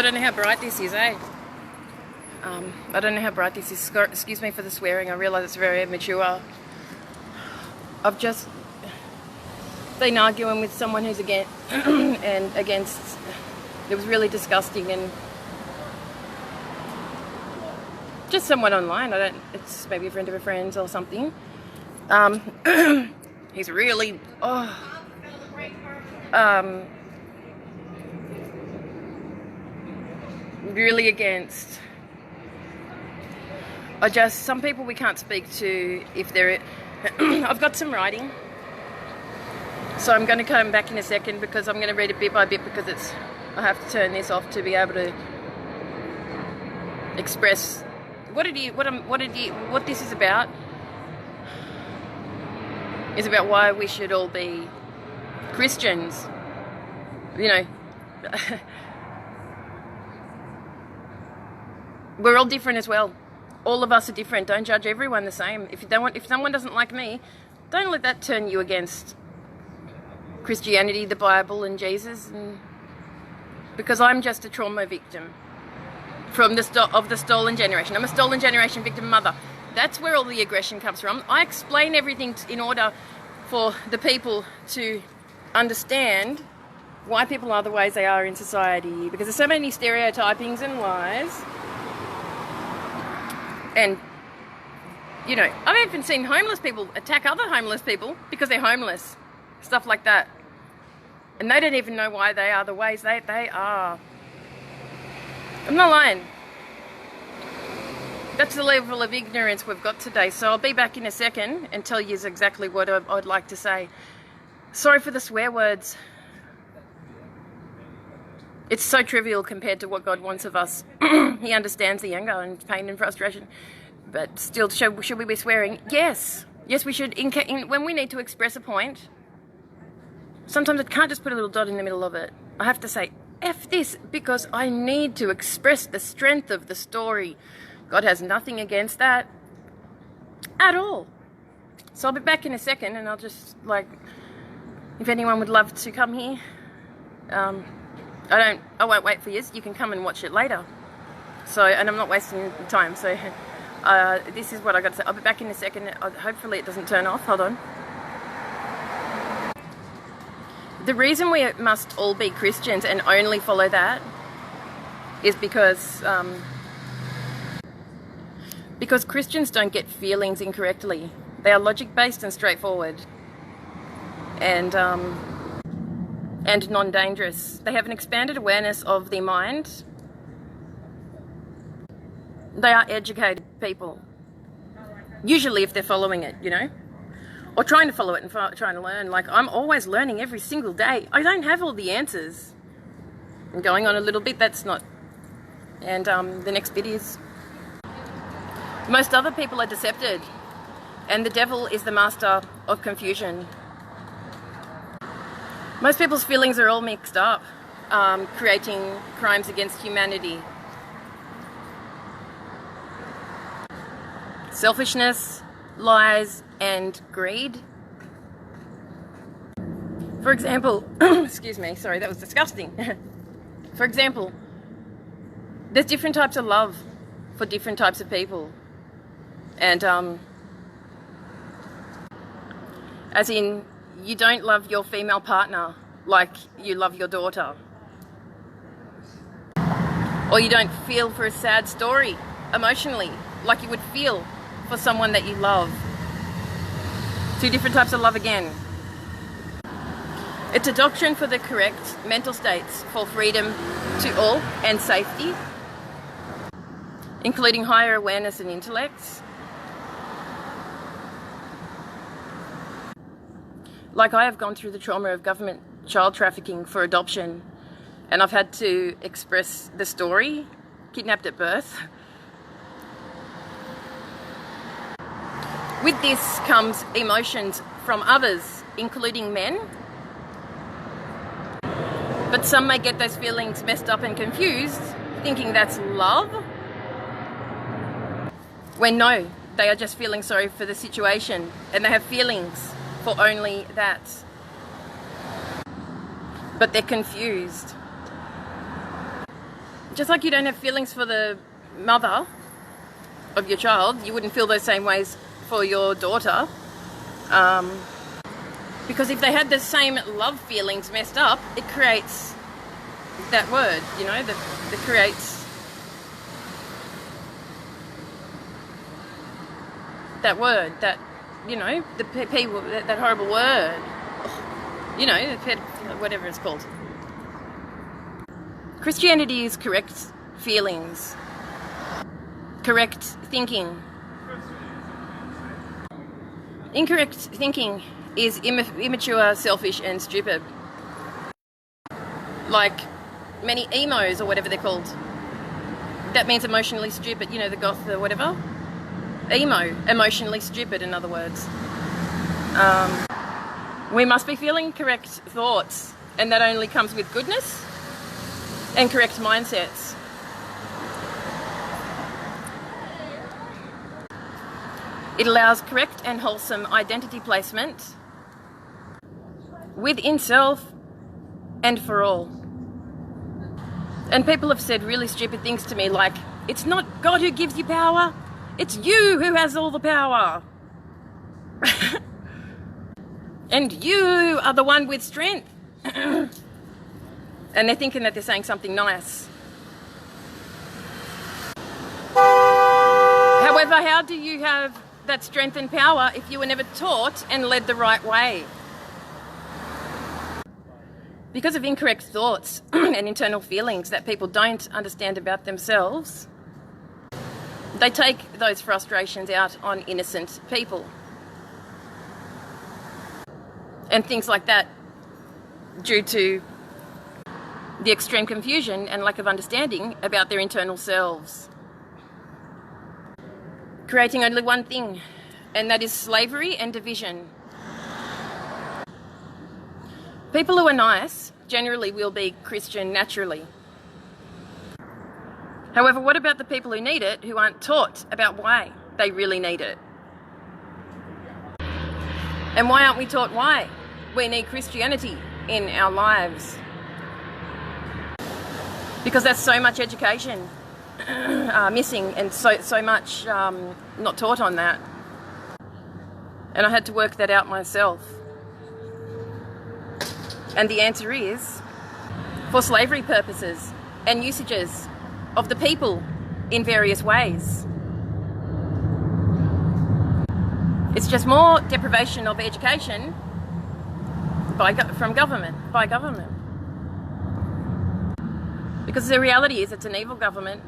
I don't know how bright this is, eh? I don't know how bright this is. Excuse me for the swearing. I realise it's very immature. I've just been arguing with someone who's against and against. It was really disgusting, and just someone online. It's maybe a friend of a friend's or something. He's really really against. Some people we can't speak to if they're. I've got some writing, so I'm going to come back in a second because I'm going to read it bit by bit because I have to turn this off to be able to express what this is about. Is about why we should all be Christians. You know, we're all different as well. All of us are different. Don't judge everyone the same. If someone doesn't like me, don't let that turn you against Christianity, the Bible, and Jesus. Because I'm just a trauma victim from the stolen generation. I'm a stolen generation victim mother. That's where all the aggression comes from. I explain everything in order for the people to understand why people are the ways they are in society. Because there's so many stereotypings and lies. And, you know, I've even seen homeless people attack other homeless people because they're homeless. Stuff like that. And they don't even know why they are the ways they are. I'm not lying. That's the level of ignorance we've got today. So I'll be back in a second and tell you exactly what I'd like to say. Sorry for the swear words. It's so trivial compared to what God wants of us. He understands the anger and pain and frustration. But still, should we be swearing? Yes. Yes, we should. When we need to express a point, sometimes I can't just put a little dot in the middle of it. I have to say, F this, because I need to express the strength of the story. God has nothing against that at all. So I'll be back in a second, and I'll just, if anyone would love to come here, I won't wait for you. You can come and watch it later. So, and I'm not wasting time. So, this is what I got to say. I'll be back in a second. Hopefully it doesn't turn off. Hold on. The reason we must all be Christians and only follow that is because Christians don't get feelings incorrectly. They are logic-based and straightforward, and non-dangerous. They have an expanded awareness of the mind. They are educated people. Usually if they're following it, you know. Or trying to follow it and trying to learn. I'm always learning every single day. I don't have all the answers. I'm going on a little bit, that's not. And the next bit is, most other people are decepted. And the devil is the master of confusion. Most people's feelings are all mixed up, creating crimes against humanity. Selfishness, lies, and greed. For example, excuse me, sorry, that was disgusting. For example, there's different types of love for different types of people. And, as in, you don't love your female partner like you love your daughter. Or you don't feel for a sad story emotionally like you would feel for someone that you love. Two different types of love again. It's a doctrine for the correct mental states for freedom to all and safety, including higher awareness and intellect. I have gone through the trauma of government child trafficking for adoption, and I've had to express the story, kidnapped at birth. With this comes emotions from others, including men. But some may get those feelings messed up and confused, thinking that's love. When no, they are just feeling sorry for the situation, and they have feelings for only that. But they're confused. Just like you don't have feelings for the mother of your child, you wouldn't feel those same ways for your daughter. Because if they had the same love feelings messed up, it creates that word, you know, that creates that word, that, you know, the people, that horrible word, you know, whatever it's called. Christianity is correct feelings, correct thinking. Incorrect thinking is immature, selfish and stupid. Like many emos or whatever they're called. That means emotionally stupid, you know, the goth or whatever. Emo, emotionally stupid in other words. We must be feeling correct thoughts, and that only comes with goodness and correct mindsets. It allows correct and wholesome identity placement within self and for all. And people have said really stupid things to me like, it's not God who gives you power, it's you who has all the power. And you are the one with strength. And they're thinking that they're saying something nice. However, how do you have that strength and power if you were never taught and led the right way? Because of incorrect thoughts and internal feelings that people don't understand about themselves, they take those frustrations out on innocent people. And things like that, due to the extreme confusion and lack of understanding about their internal selves. Creating only one thing, and that is slavery and division. People who are nice generally will be Christian naturally. However, what about the people who need it, who aren't taught about why they really need it? And why aren't we taught why we need Christianity in our lives? Because there's so much education missing, and so much not taught on that. And I had to work that out myself. And the answer is for slavery purposes and usages of the people in various ways. It's just more deprivation of education by government. Because the reality is it's an evil government,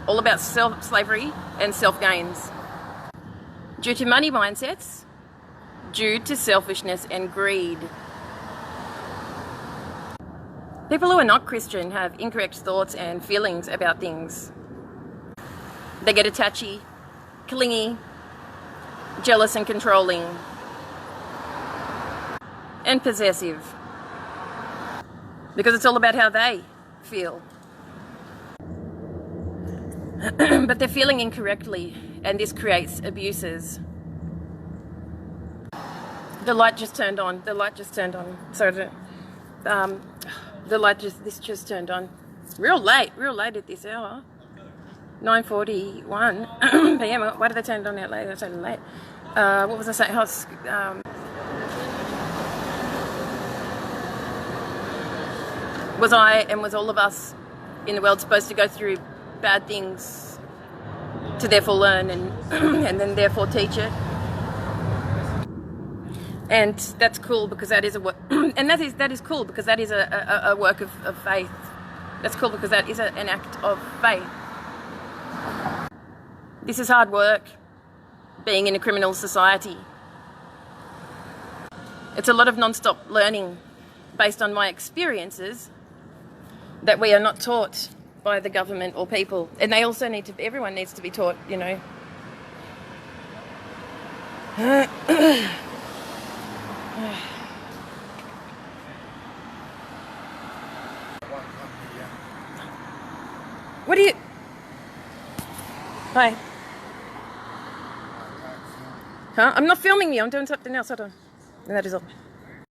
all about slavery and self-gains. Due to money mindsets, due to selfishness and greed. People who are not Christian have incorrect thoughts and feelings about things. They get attachy, clingy, jealous and controlling, and possessive. Because it's all about how they feel. But they're feeling incorrectly, and this creates abuses. The light just turned on. Sorry, this just turned on. Real late at this hour. 9:41 p.m. Why did they turn it on that late? That's so late. What was I saying? Was I and was all of us in the world supposed to go through bad things to therefore learn and and then therefore teach it? And that's cool because that is a work, and that is cool because that is a work of faith. That's cool because that is an act of faith. This is hard work, being in a criminal society. It's a lot of non-stop learning based on my experiences that we are not taught by the government or people. And they also everyone needs to be taught, you know. What do you... Hi. Huh? I'm not filming you. I'm doing something else. Hold on. And that is all.